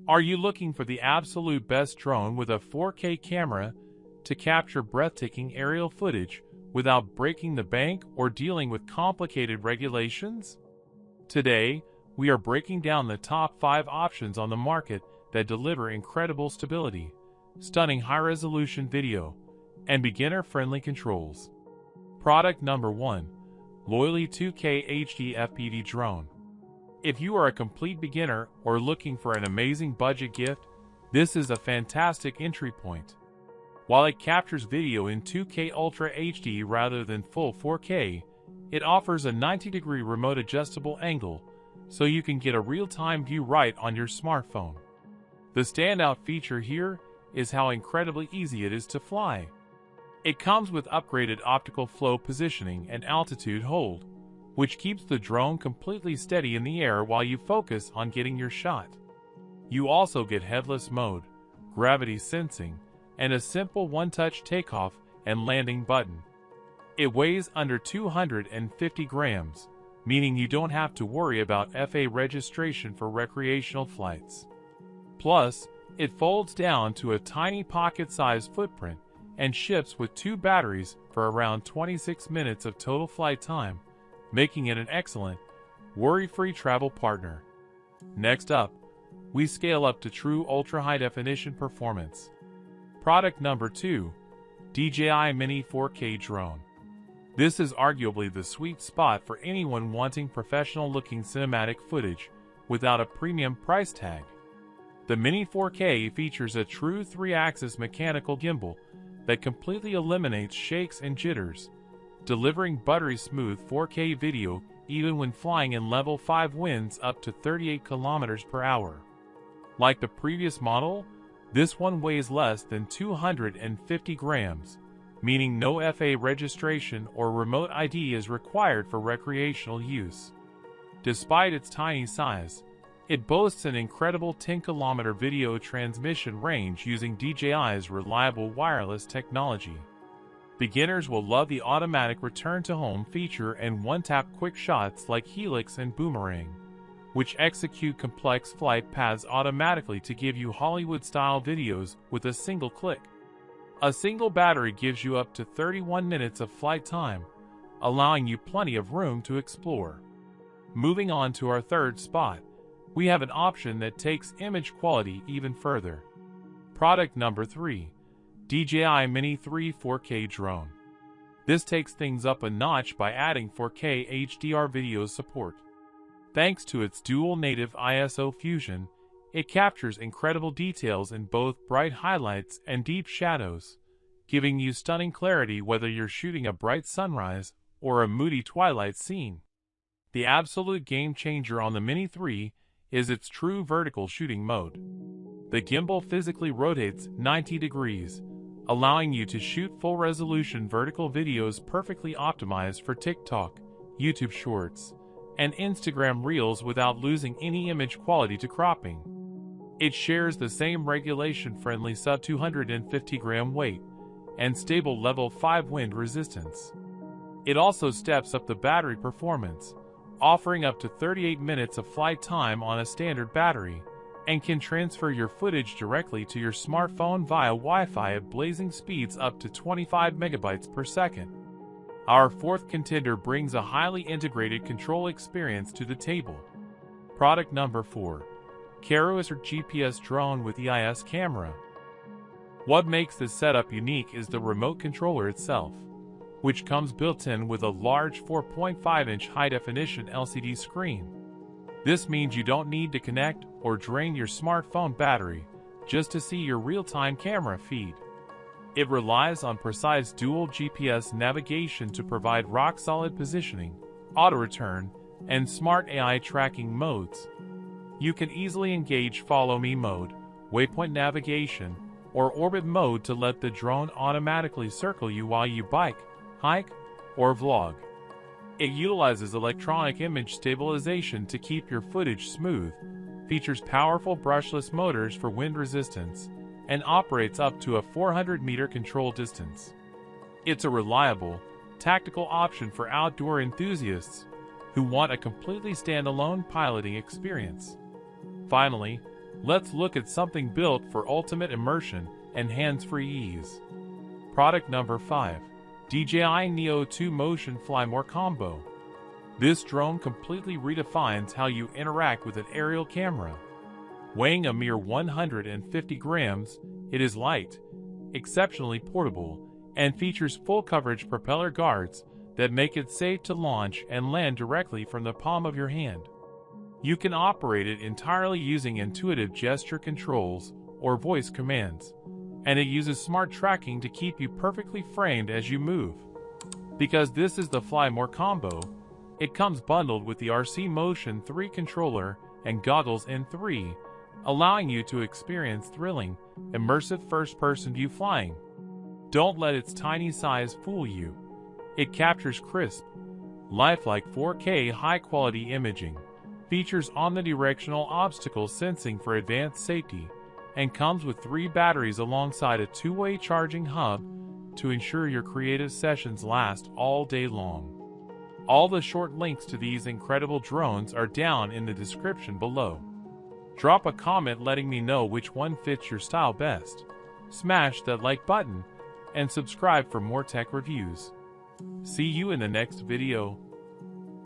Are you looking for the absolute best drone with a 4K camera to capture breathtaking aerial footage without breaking the bank or dealing with complicated regulations? Today, we are breaking down the top 5 options on the market that deliver incredible stability, stunning high-resolution video, and beginner-friendly controls. Product number 1. Loiley 2K HD FPV Drone. If you are a complete beginner or looking for an amazing budget gift, this is a fantastic entry point. While it captures video in 2K Ultra HD rather than full 4K, it offers a 90-degree remote adjustable angle, so you can get a real-time view right on your smartphone. The standout feature here is how incredibly easy it is to fly. It comes with upgraded optical flow positioning and altitude hold, which keeps the drone completely steady in the air while you focus on getting your shot. You also get headless mode, gravity sensing, and a simple one-touch takeoff and landing button. It weighs under 250 grams, meaning you don't have to worry about FAA registration for recreational flights. Plus, it folds down to a tiny pocket-sized footprint and ships with 2 batteries for around 26 minutes of total flight time, making it an excellent, worry-free travel partner. Next up, we scale up to true ultra-high-definition performance. Product number 2. DJI Mini 4K Drone. This is arguably the sweet spot for anyone wanting professional-looking cinematic footage without a premium price tag. The Mini 4K features a true 3-axis mechanical gimbal that completely eliminates shakes and jitters, delivering buttery smooth 4K video even when flying in level 5 winds up to 38 km per hour. Like the previous model, this one weighs less than 250 grams, meaning no FAA registration or remote ID is required for recreational use. Despite its tiny size, it boasts an incredible 10-kilometer video transmission range using DJI's reliable wireless technology. Beginners will love the automatic return-to-home feature and one-tap quick shots like Helix and Boomerang, which execute complex flight paths automatically to give you Hollywood-style videos with a single click. A single battery gives you up to 31 minutes of flight time, allowing you plenty of room to explore. Moving on to our third spot, we have an option that takes image quality even further. Product number 3. DJI Mini 3 4K Drone. This takes things up a notch by adding 4K HDR video support. Thanks to its dual native ISO fusion, it captures incredible details in both bright highlights and deep shadows, giving you stunning clarity whether you're shooting a bright sunrise or a moody twilight scene. The absolute game changer on the Mini 3 is its true vertical shooting mode. The gimbal physically rotates 90 degrees, allowing you to shoot full-resolution vertical videos perfectly optimized for TikTok, YouTube Shorts, and Instagram Reels without losing any image quality to cropping. It shares the same regulation-friendly sub-250-gram weight and stable level 5 wind resistance. It also steps up the battery performance, offering up to 38 minutes of flight time on a standard battery, and can transfer your footage directly to your smartphone via Wi-Fi at blazing speeds up to 25 megabytes per second. Our fourth contender brings a highly integrated control experience to the table. Product number 4. Karuisrc GPS Drone with EIS Camera. What makes this setup unique is the remote controller itself, which comes built-in with a large 4.5-inch high-definition LCD screen. This means you don't need to connect or drain your smartphone battery just to see your real-time camera feed. It relies on precise dual GPS navigation to provide rock-solid positioning, auto-return, and smart AI tracking modes. You can easily engage Follow Me mode, waypoint navigation, or orbit mode to let the drone automatically circle you while you bike, hike, or vlog. It utilizes electronic image stabilization to keep your footage smooth, features powerful brushless motors for wind resistance, and operates up to a 400-meter control distance. It's a reliable, tactical option for outdoor enthusiasts who want a completely standalone piloting experience. Finally, Let's look at something built for ultimate immersion and hands-free ease. Product number 5. DJI Neo 2 Motion Fly More Combo. This drone completely redefines how you interact with an aerial camera. Weighing a mere 150 grams, it is light, exceptionally portable, and features full coverage propeller guards that make it safe to launch and land directly from the palm of your hand. You can operate it entirely using intuitive gesture controls or voice commands, and it uses smart tracking to keep you perfectly framed as you move. Because this is the Fly More combo, it comes bundled with the RC Motion 3 controller and goggles N3, allowing you to experience thrilling, immersive first-person view flying. Don't let its tiny size fool you. It captures crisp, lifelike 4K high-quality imaging, features omnidirectional obstacle sensing for advanced safety, and comes with 3 batteries alongside a 2-way charging hub to ensure your creative sessions last all day long. All the short links to these incredible drones are down in the description below. Drop a comment letting me know which one fits your style best. Smash that like button and subscribe for more tech reviews. See you in the next video.